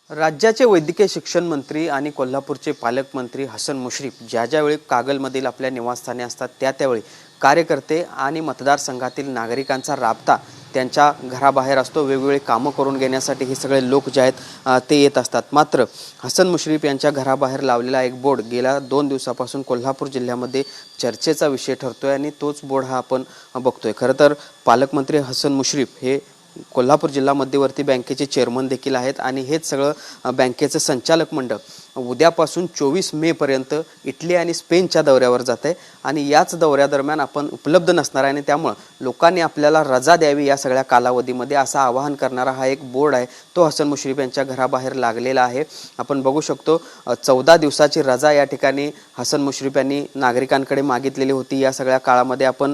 राज्याचे वैद्यकीय शिक्षण मंत्री आणि कोल्हापूरचे पालकमंत्री हसन मुश्रीफ ज्यावेळी कागलमधील आपल्या निवासस्थानी असतात त्यावेळी कार्यकर्ते आणि मतदारसंघातील नागरिकांचा राबता त्यांच्या घराबाहेर असतो। वेगवेगळे कामं करून घेण्यासाठी हे सगळे लोक जे आहेत ते येत असतात। मात्र हसन मुश्रीफ यांच्या घराबाहेर लावलेला एक बोर्ड गेल्या 2 दिवसापासून कोल्हापूर जिल्ह्यामध्ये चर्चेचा विषय ठरतोय आणि तोच बोर्ड हा आपण बघतोय। खरं तर पालकमंत्री हसन मुश्रीफ हे कोल्हापूर जिल्हा मध्यवर्ती बँकेचे चेअरमन देखील आहेत आणि हेच सगळं बँकेचं संचालक मंडळ उद्यापासून 24 मे पर्यंत इटली आणि स्पेनच्या दौऱ्यावर जात आहे आणि याच दौऱ्यादरम्यान आपण उपलब्ध नसणार आहे आणि त्यामुळे लोकांनी आपल्याला रजा द्यावी या सगळ्या कालावधीमध्ये असं आवाहन करणारा हा एक बोर्ड आहे तो हसन मुश्रीफ यांच्या घराबाहेर लागलेला आहे। आपण बघू शकतो 14 दिवसाची रजा या ठिकाणी हसन मुश्रीफ यांनी नागरिकांकडे मागितलेली होती। या सगळ्या काळामध्ये आपण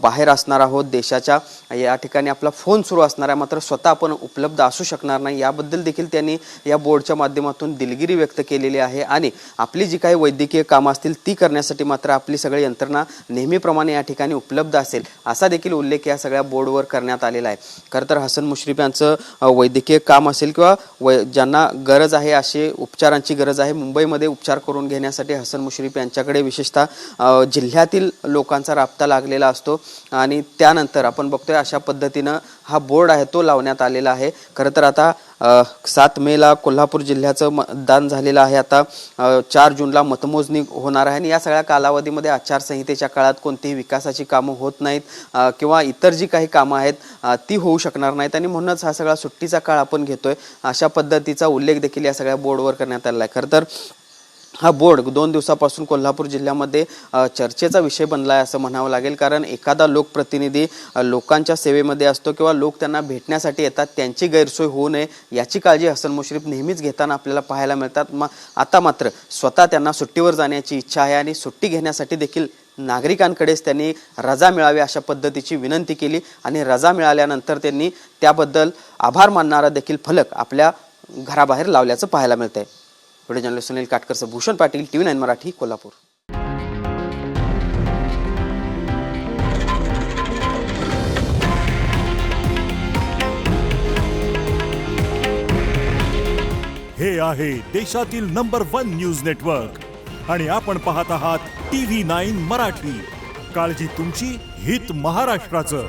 बाहेर असणार आहोत, देशाच्या या ठिकाणी आपला फोन सुरू असणार आहे, मात्र स्वतः आपण उपलब्ध असू शकणार नाही याबद्दल देखील त्यांनी या बोर्डच्या माध्यमातून दिलगिरी व्यक्त केलेली आहे आणि आपली जी काही वैद्यकीय कामं असतील ती करण्यासाठी मात्र आपली सगळी यंत्रणा नेहमीप्रमाणे या ठिकाणी उपलब्ध असेल असा देखील उल्लेख या सगळ्या बोर्डवर करण्यात आलेला आहे। खरं तर हसन मुश्रीफ यांचं वैद्यकीय काम असेल किंवा ज्यांना गरज आहे असे उपचारांची गरज आहे, मुंबईमध्ये उपचार करून घेण्यासाठी हसन मुश्रीफ यांच्याकडे विशेषतः जिल्ह्यातील लोकांचा राबता लागलेला असतो आणि त्यानंतर आपण बघतोय अशा पद्धतीनं हा बोर्ड आहे तो लावण्यात आलेला आहे। खरं तर आता 7 मेला कोल्हापूर जिल्ह्याचं मतदान झालेलं आहे। आता 4 जूनला मतमोजणी होणार आहे आणि या सगळ्या कालावधीमध्ये आचारसंहितेच्या काळात कोणतीही विकासाची कामं होत नाहीत किंवा इतर जी काही कामं आहेत ती होऊ शकणार नाहीत आणि म्हणूनच हा सगळा सुट्टीचा काळ आपण घेतोय अशा पद्धतीचा उल्लेख देखील या सगळ्या बोर्डवर करण्यात आलेला आहे। खरं तर हा बोर्ड 2 दिवसापासून कोल्हापूर जिल्ह्यामध्ये चर्चेचा विषय बनला आहे असं म्हणावं लागेल, कारण एखादा लोकप्रतिनिधी लोकांच्या सेवेमध्ये असतो किंवा लोक त्यांना भेटण्यासाठी येतात, त्यांची गैरसोय होऊ नये याची काळजी हसन मुश्रीफ नेहमीच घेताना आपल्याला पाहायला मिळतात। आता मात्र स्वतः त्यांना सुट्टीवर जाण्याची इच्छा आहे आणि सुट्टी घेण्यासाठी देखील नागरिकांकडेच त्यांनी रजा मिळावी अशा पद्धतीची विनंती केली आणि रजा मिळाल्यानंतर त्यांनी त्याबद्दल आभार मानणारा देखील फलक आपल्या घराबाहेर लावल्याचं पाहायला मिळतंय। Video journalist Sunil Katkar, Bhushan Patil, TV9 Marathi, Kolhapur. हे आहे देशातील नंबर 1 न्यूज नेटवर्क आणि आपण पाहत आहात TV9 मराठी। काळजी तुमची, हित महाराष्ट्राचं।